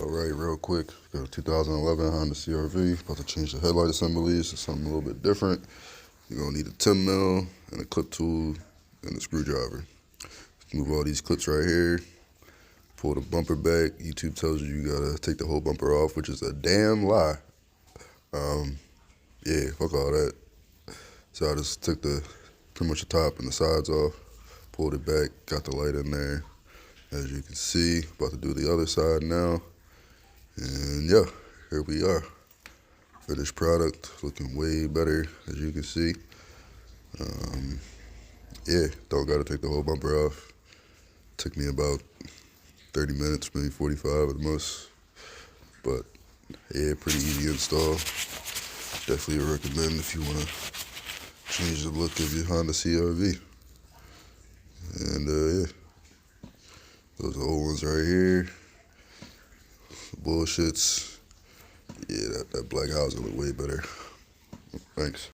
All right, real quick, got a 2011 Honda CR-V. About to change the headlight assemblies to something a little bit different. You're gonna need a 10 mil and a clip tool and a screwdriver. Move all these clips right here. Pull the bumper back. YouTube tells you you gotta take the whole bumper off, which is a damn lie. Yeah, fuck all that. So I just took pretty much the top and the sides off, pulled it back, got the light in there. As you can see, about to do the other side now. And yeah, here we are. Finished product, looking way better, as you can see. Yeah, don't gotta take the whole bumper off. Took me about 30 minutes, maybe 45 at the most. But yeah, pretty easy install. Definitely recommend if you wanna change the look of your Honda CR-V. And yeah, those old ones right here. Bullshits. Yeah, that black housing look way better. Thanks.